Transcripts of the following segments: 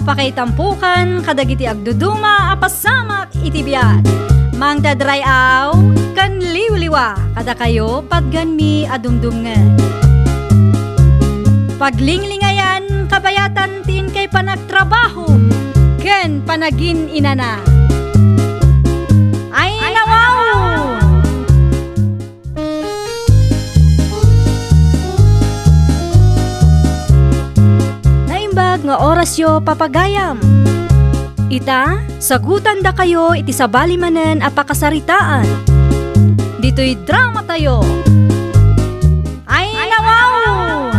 Apakaitampukan kadagiti agduduma apasamak iti biat. Mangdadrayaw kan liwliwa kada kayo patgan mi adumdumngen. Paglinglingayan kabayatan tin kay panagtrabaho ken panagin inana. Ay nawaw! Naimbag nga orasyo papagayam. Ita, sagutan da kayo iti sabali manen apakasaritaan. Dito'y drama tayo. Ay nawaw!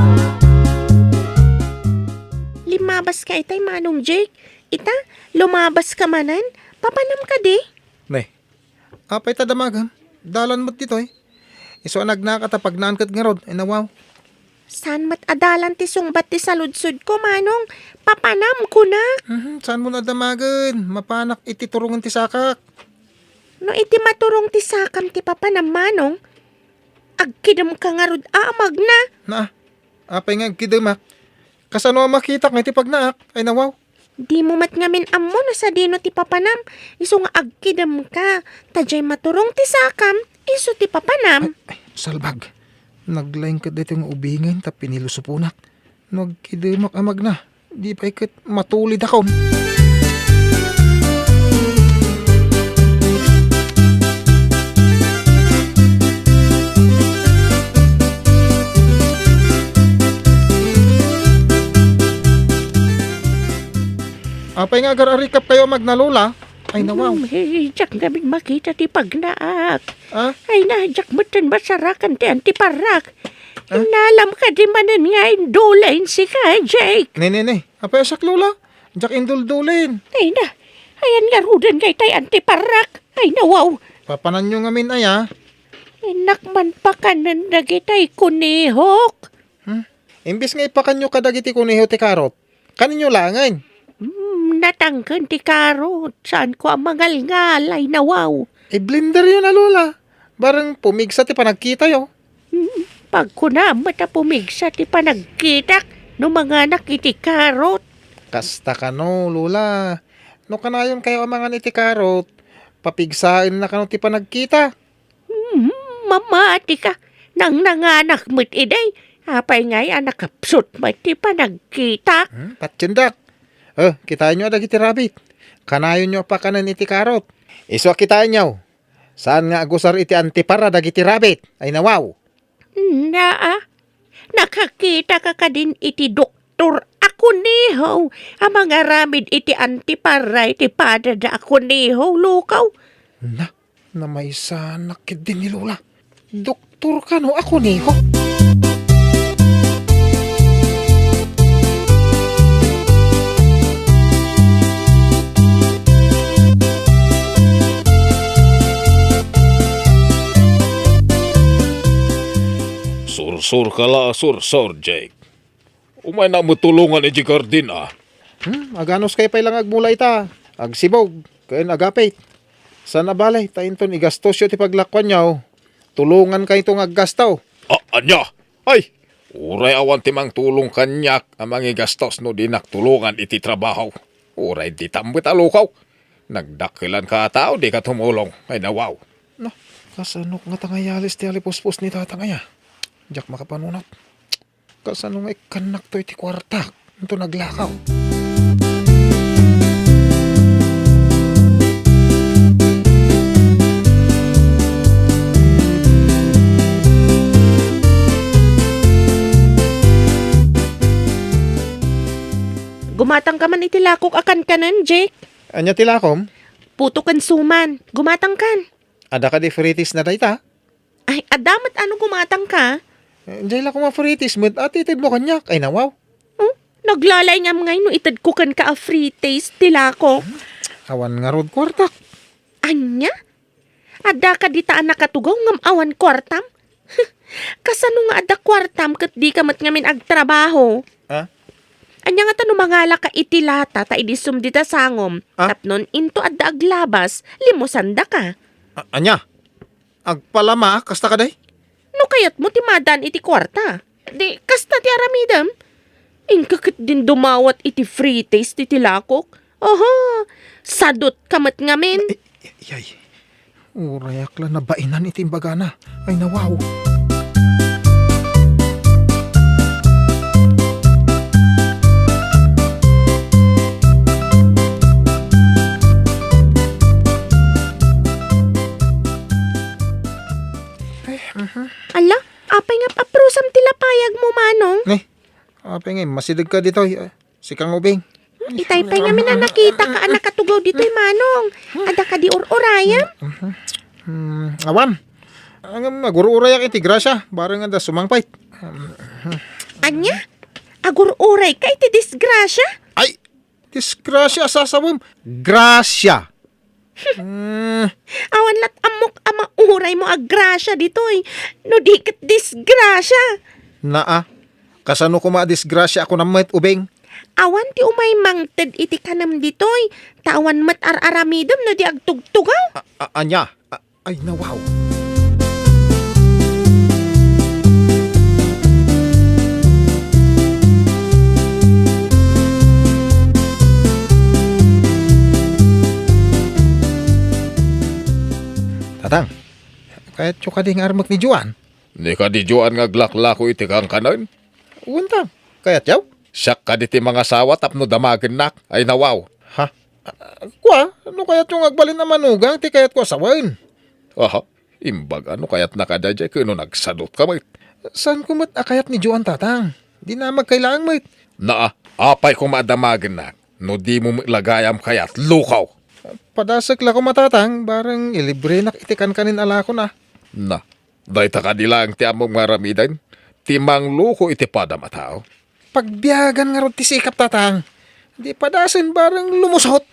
Limabas ka itay manong Jake. Ita, lumabas ka manan. Papanam ka di. Ne, apay tadamagan. Dalan mo't dito eh. Iso nagnakatapag naangkat nga rod. Ay nawaw. San mat adalan ti sungbat ti saludsud ko manong. Papanam ko na. Saan mo nadamagan? Mapanak iti turungan ti sakak. No iti maturong ti sakam ti papanam manong. Agkidam ka nga rod amag na. Na, apay nga kidamak. Kasano ang makita nga iti pagnaak. Ay nawaw. Di mo mat ngamin ammo na sa dino ti papanam. Iso nga agkidam ka. Tajay maturong ti sakam. Iso ti papanam. Ay, salbag. Naglaing ka dito yung ubingin ta pinilusupunak. Nagkidamak amag na. Di pa ikat matulid akon. Apay nga gararikap kayo magnalula. Ay nawaw. Hey, jak gaming makita ti pagnaak. Ah? Ay na, jak mutan masarakan ti antiparak. Nalam ka di manan nga indulain si ka, Jake. Ne. Apay asak lula. Jak induldulin. Ay na, ayan nga rudan kay tay antiparak. Ay na, wow. Papanan nyo ngamin ay ah. Inakman pa ka nan dagitay kunihok. Imbis nga ipakanyo kadagiti kuneho ti karot. Kaninyo langan. Natangkan ti karot. Saan ko ang mangal-ngal? Ay na, wow. Eh blender yun alula. Barang pumigsa ti panagkita yo. Pag kunamat na pumigsa ti panagkitak no mga nakiti karot. Kasta ka no, lula. No kanayon kayo ang mga niti karot. Papigsain na kano ti panagkita. Mamati ka. Nang nanganak mo't iday. Apay ngay anak kapsot mo't ti panagkitak. Patsindak. Kitain nyo adagiti rabbit. Kanayon nyo pa kanan iti karot. Iswa kitain nyo. Saan nga agusar iti antipara dagiti rabbit? Ay nawaw. Nakakita ka din iti doktor ako niho. Ang mga ramid iti antipara iti padada ako niho, lukaw. Na may sanakit din ni Lola. Doktor ka no, ako niho. Sursur kala, sursur, Jake. Umay na matulungan ni Jigardin, ah. Aganos kay pay lang agmula ita. Agsibog, kaya agapit. Sana balay, tainton igastos yun ti paglakwan niyaw. Tulungan kayo itong aggastaw. Anya? Ay! Uray awan timang tulong kanyak amang igastos no dinak tulungan iti trabaho. Uray di tambit alukaw. Nagdakilan ka tao, di ka tumulong. Ay nawaw. No, kasanok nga tangayalis ti alipuspos ni tatangaya. Diyak makapanunat. Kasanong kanak to iti kwarta. Ito naglakaw. Gumatang ka man iti lakok akan kanan, Jake. Anya tilakom? Puto kan suman. Gumatang kan. Ada ka di fritis na dayta? Ay, adamat ano gumatang ka? Diyan lang ko ma-fritis mo at itid mo kanyak. Ay nawaw. Naglalay nga ngay no itad ko kan ka a free taste tilako. Awan nga rod kwartak. Anya? Ada ka di taan nakatugaw ngam awan kwartam? Kasano nga ada kwartam kat di ka mat ngamin agtrabaho? Ha? Anya nga tanong mangala ka itilata ta idisum dita sangom. Ah? Tapnon into adda aglabas, limosanda ka. Anya? Agpalama, kasta ka day? No kayat mo timadan iti kwarta. Di, kasta ti aramidam. Inkakit din dumawat iti free taste iti lakok. Aha, sadot kamat ngamin. Yay. Urayak lang na bainan iti bagana. Ay nawaw. Ala, apay nga paprusam tilapayag mo, Manong. Ne, apay nga, masidag ka dito. Si Kang Ubing. Itay pa nga na nakita ka anak katugaw dito'y Manong. Ada ka di or-orayam? Awan. Ang magururayak iti grasya. Barang nga da sumangpait. Anya? Agur-uray ka iti disgrasya? Ay, disgrasya sasawam. Grasya. Awan lat amok ama uray mo agrasya dito'y. No dikit disgrasya. Naa. Kasano ko ma-disgrasya ako na met Ubing? Awan ti umay mangted iti kanam ditoy. Tawan mat ar-aramidam no di agtugtugaw. Anya. Ay nawaw. Tatang, kahit ka ding armak ni Juan. Di ka di Juan nga glaklako iti kang kanon. Uwantang, kayat yaw? Siyak ka diti mga sawa tapno damagin nak. Ay nawaw. Ha? Kwa, ano kayat yung agbalin na manugang, ti kayat ko asawain? Aha, imbag ano kayat nakadadya kuno nagsadot ka mait. Saan ko mat akayat ni Juan tatang? Di na magkailangan mait. Naa, apay ko madamagin nak. No di mo lagayam kayat lukaw. Padasak la ko matatang, barang ilibre nak itikan kanin ala ko na. Na, dahi ta kanila ang ti among maramidan. Timang luko iti pada matao. Pagbiyagan nga ron ti sikap tatang. Di padasin barang lumusot.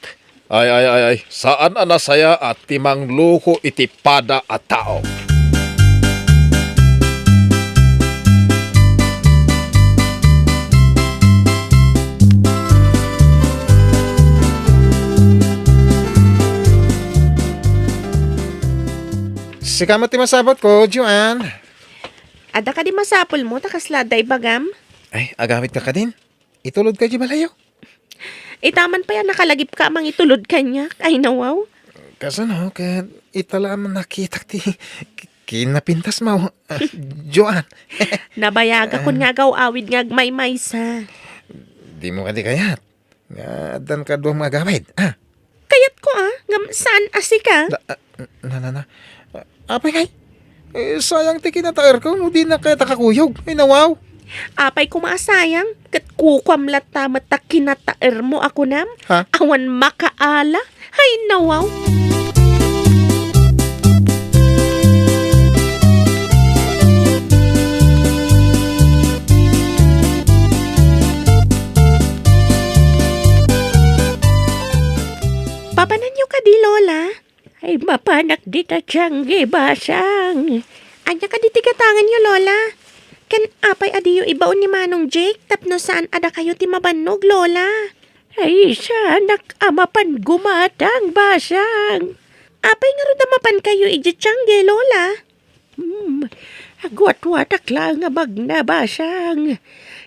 Ay. Saan anasaya at timang luko iti pada at tao? Sikamat ti masabot ko, Juan. Ada ka di masapol mo takasladay bagam? Ay, agamit ka din. Itulod ka di balayo. Itaman pa yan nakalagip ka mang itulod kanya. Ay nawaw. Kasano, kaya itala man nakita ti kinapintas mo, Juan. Nabayaga kun nga gaw awid nga agmay sa. Di mo ka di kayat. Nga, dan ka doon magamit. Kayat ko ngam saan asi ka? Na. Apay kay. Sayang ti kinataer ko, no di na kaya takakuyog. Ay, nawaw. Apay ko maasayang. Kat kukwamlat tamat ta kinataer mo ako nam. Ha? Awan makaala. Ay nawaw. Papanan nyo ka di, Lola? Ay, mapanak di ta tiyanggi basang. Anya ka di tigatangan nyo, Lola? Ken apay adiyo ibaon ni Manong Jake tapno saan ada kayo ti mabannog, Lola? Ay, sanak amapan gumatang basang. Apay nga rin mapan kayo ijitsangge, Lola? Agwat-watak lang nga magna basang.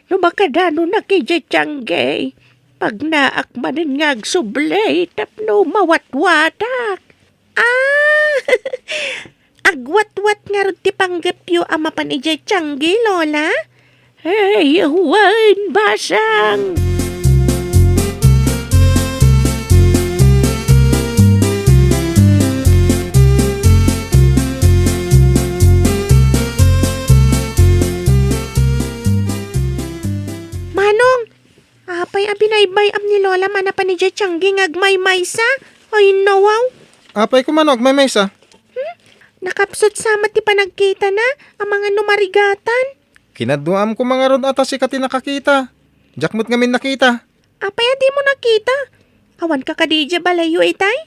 No makadano na kijitsangge. Pag naak manin nga agsublay tapno mawat-watak. Agwat-wat nga rin ti panggapyo amapan ijay tiyanggi, Lola? Ay, huwan, basang! Manong, apay abinay-bay am ni Lola manapan ijay tiyanggi ngagmay-may sa? Ay, nawaw! Apay ko manog, may mesa. Nakapsot sama ti panagkita na ang mga numarigatan. Kinaduam ko mga ron atas si kati nakakita. Jakmut ngamin nakita. Apay di mo nakita. Awan ka kadija balayo itay?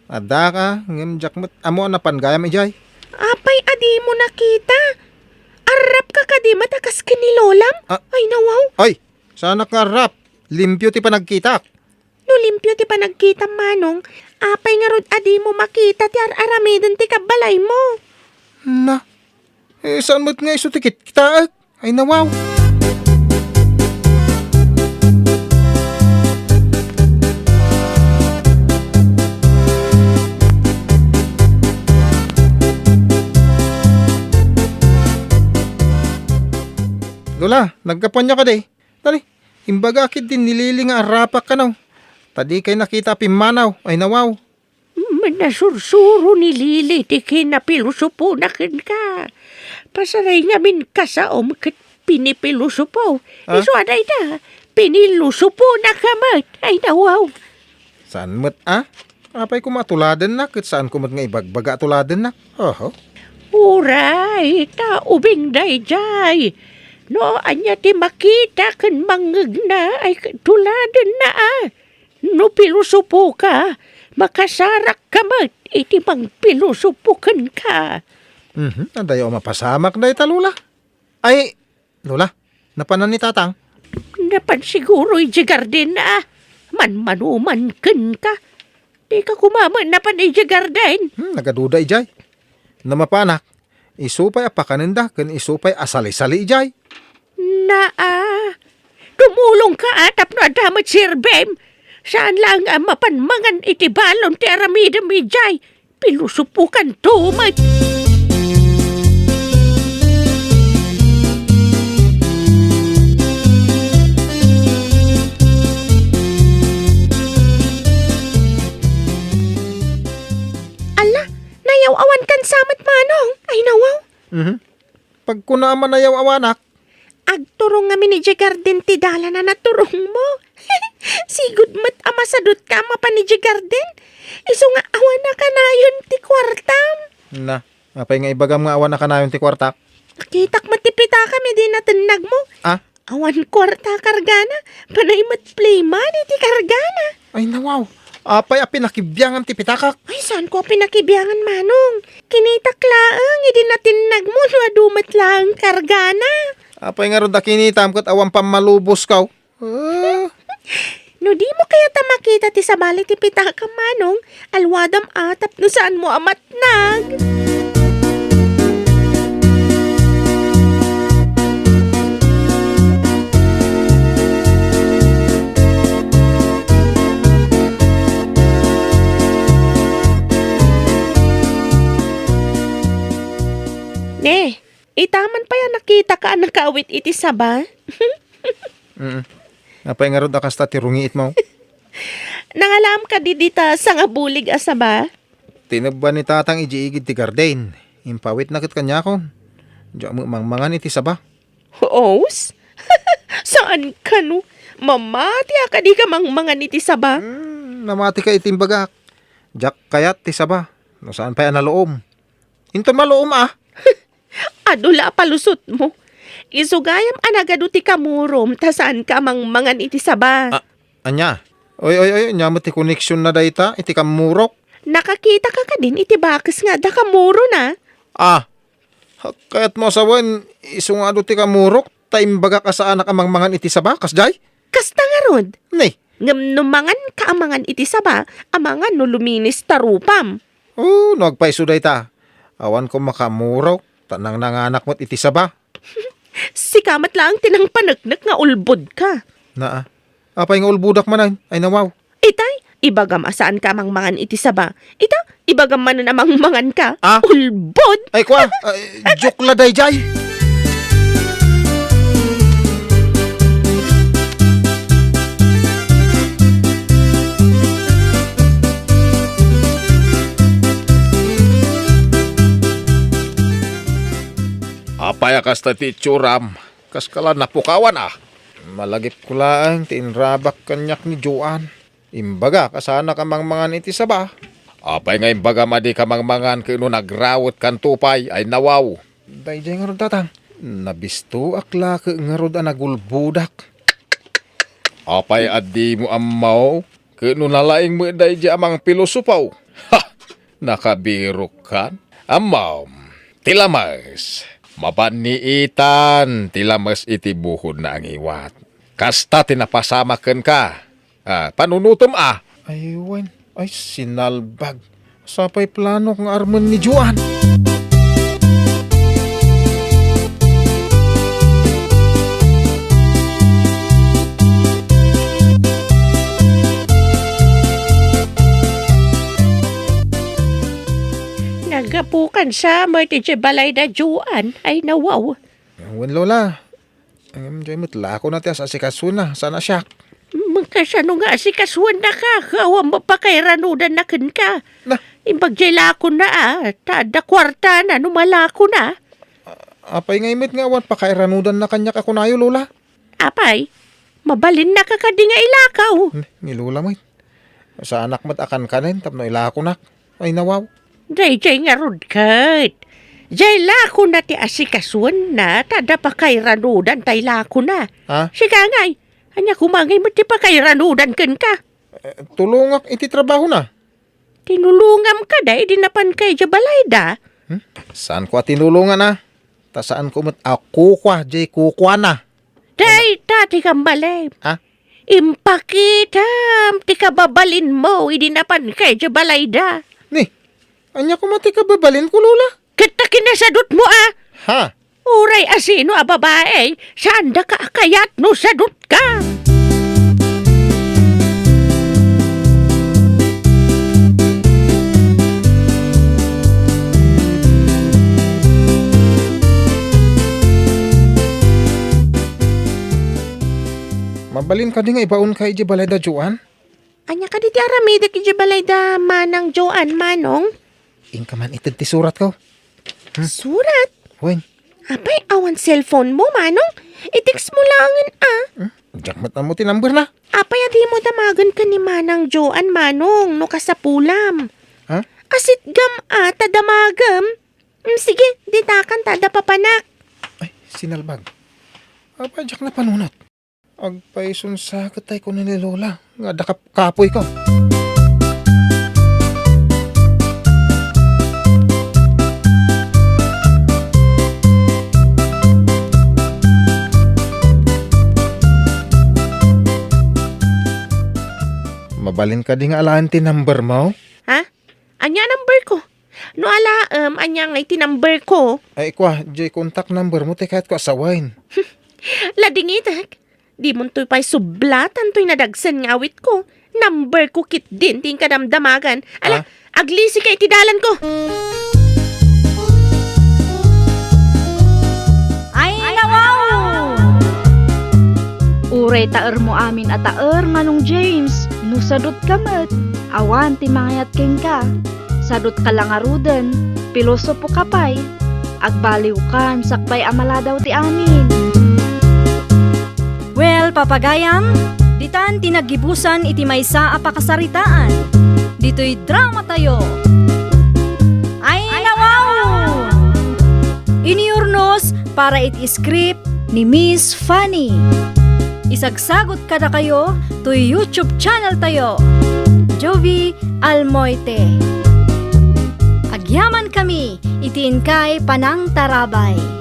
Ada ka, ngem jakmut amo na pangayam ijay. Apay adi mo nakita. Arap ka kadi matakas kinilolam. Ay nawaw. Ay, sana ka rap. Limpyo ti panagkita. No limpyo ti panagkita Manong. Apay nga rod adi mo makita ti ar-aramidon ti kabalay mo. Na, saan mo't nga iso tikit kita? Ay nawaw. Lola, nagkapanya ka day. Dali, imbaga kit din nilili nga arapak ka no. Tadi kay nakita pimanaw, ay nawaw. Manasursuro ni Lili, di kinapilusupo na kin ka. Pasaray ngamin ka sa kat pinipilusupo. Ah? Iso aday da, pinilusupo na kamat. Ay nawaw. Saan mo't Apay ko matuladan na, kit saan ko mo't nga ibagbaga tuladan na. Oho. Uray, ubing dayjay. No, anya ti makita kan mangag na ay tuladan na No pilusupo ka, makasarak kamat, iti mang pilusupukan ka. Anday o mapasamak na Lola. Ay, Lola, napanan ni tatang. Napan siguro iti garden na manmanuman kan ka. Di ka kumaman napan iti garden. Nagaduda ijay. Namapanak, isupay apakanenda, kan isupay asali-sali ijay. Tumulong ka atap no adamat sirbem. Saan lang mapanmangan iti balon ti aramida mijay. Pilusupukan tumat. Ala, nayaw-awan kan samat manong. Ay nawaw. Pag kunaman na yaw awanak, Agturong nga ni Garden ti dala na naturong mo. Sigud mat amasadot ka pa ni Garden. Iso nga awan na ka na yun ti kwartam. na, apay nga ibagam nga awan na kanayon ti kwartak. Kitak matipita kami din natinag mo. Awan kwarta kargana. Panay mat play man iti kargana. Ay nawaw, apay pinakibyangan ti pitakak. Ay saan ko pinakibiyangan manong. Kinitak laang idi natinag mo no adumat laang kargana. Apay nga ron da kinitam kat awan pamalubos kaw. No di mo kaya ta makita ti sabali ti pitaka manong, alwadam atap no saan mo amatnag. Ne, itaman pa yan nakita ka nakawit iti saba. Apay nga ron da kasta ti rungiit mo. Nangalam ka di dita sa nga bulig asaba. Tinabba ni tatang ijiigid ti garden. Impawit na kit kanya ko. Diya mo mangmangan iti saba. Oos? Saan ka no? Mamati ka di ka mangmangan iti saba. Namati ka itimbagak. Diyak kayat ti saba. No saan pa yan naloom. Inton maloom Adula palusot mo. Isugayam anagado ti kamurom tasaan ka mangmangan iti saba. Anya? Oy, nyamot ti koneksyon na dayta, iti kamurok. Nakakita ka din iti bakis nga da kamuro na. Kaya't mo sawan, isungado ti kamurok, taimbaga ka sa anak amang mangan iti saba, kasjay? Kasta nga rod. Nay, Ngam numangan ka amangan iti saba, amangan no luminis tarupam. nagpaiso dayta. Awan ko makamurok, tanang nanganak mo't iti saba. Sikamat lang tinang panagnak nga ulbod ka. Apay nga ulbudak manan, ay nawaw. Itay, ibagam asaan ka mangmangan iti saba. Ita, ibagam man na mangmangan ka. Ulbod! Ay kwa, joke la dayjay. Apaya kasta ti tsuram, kaskala napukawan Malagip ko lang, tinrabak kanyak ni Joan. Imbaga, kasana ka mangmangan iti saba. Apay nga imbaga madi ka mangmangan kano nagrawot kan tupay ay nawaw. Dayjay nga ron tatang. Nabisto akla ka nga ron nagulbudak. Apay addi mo amaw, kano nalaing mo dayjay amang pilosopaw. Nakabiro kan? Amaw, tilamas. Mapaniitan, tilamas iti buhod na ang iwat. Kasta tinapasamakan ka. Panunutom Ay, wan. Ay, sinalbag. Sapay plano kong armon ni Joan. Nagapukan sa marti balay da Juan ay nawaw. Wan Lola, Diyan mo't lako na tiya sa asikaso na. Sana siya. Magkasano nga si kaswan na ka, kawan mo pa kay ranudan na kin ka. Na, Impagjela ko na tada kwarta na, numalako na. apay nga imit nga awan pakairanudan na kanya kakunayo, Lola. Apay, mabalin na ka kadi nga ilakaw. Ni Lola mo. Sa anak mo't akan kanin, tapno ilako na. Ay nawaw. Jay nga rod kait. Jay lako na ti asikaswan na, tada pa kay ranudan tay lako na. Ha? Siga ngay, anya kumangay mo ti pa kay ranudan kin ka. Tulungak iti trabaho na. Tinulungam ka da, idinapan kay jabalayda. Saan ko tinulungan na? Ta saan ko mo't ako kwa, jay kukwa na. Day, tati kang balay. Ha? Impakitam, ti kababalin mo, idinapan kay jabalayda. Ni, anya ko mati ka babalin ko, Lola. Kita kinasadot mo Ha? Uray asino babae, saan da ka akayat no sadot ka? Mabalin ka di nga ibaon kay iji balay da Juan. Anya ka di ti aramida ki jabalayda manang Joan manong? Ingka man itid ti surat ko. Surat? Wen, Apay, awan cellphone mo manong? I-text mo langin diyak mat na mo ti number na. Apay, adi mo damagan ka ni manang Joan manong no kasapulam. Ha? Asit gam tadamagam. Sige, ditakan tada papanak. Ay, sinalbag. Apa, diyak na panunot. Agpaisun sa katay ko ni Lola. Nga dakap kapoy ko. Mabalin ka di nga alaan ti number mo? Ha? Anya number ko? No ala, anya nga iti number ko. Ay, kwa, jay contact number mo ti kahit ko asawain. Ladingitak. Di mo to'y pa'y sublatan to'y nadagsan nga awit ko. Number ko kit din, ting kadamdamagan. Ala, aglisi ka itidalan ko. Ay, nawaw! Uray taer mo amin at taer manong James. Nusadot ka mat. Awan ti mangayat king ka. Sadot ka lang aruden. Pilosopo ka pa'y. Agbaliw kan, sakbay amala daw ti amin. Well, papagayam, ditan tinagibusan iti maysa a pakasaritaan. Dito'y drama tayo. Ay, nawaw! Iniurnos para iti script ni Miss Fanny. Isagsagot kada kayo to YouTube channel tayo. Jovi Almoite. Agyaman kami, itiin kay Panang Tarabay.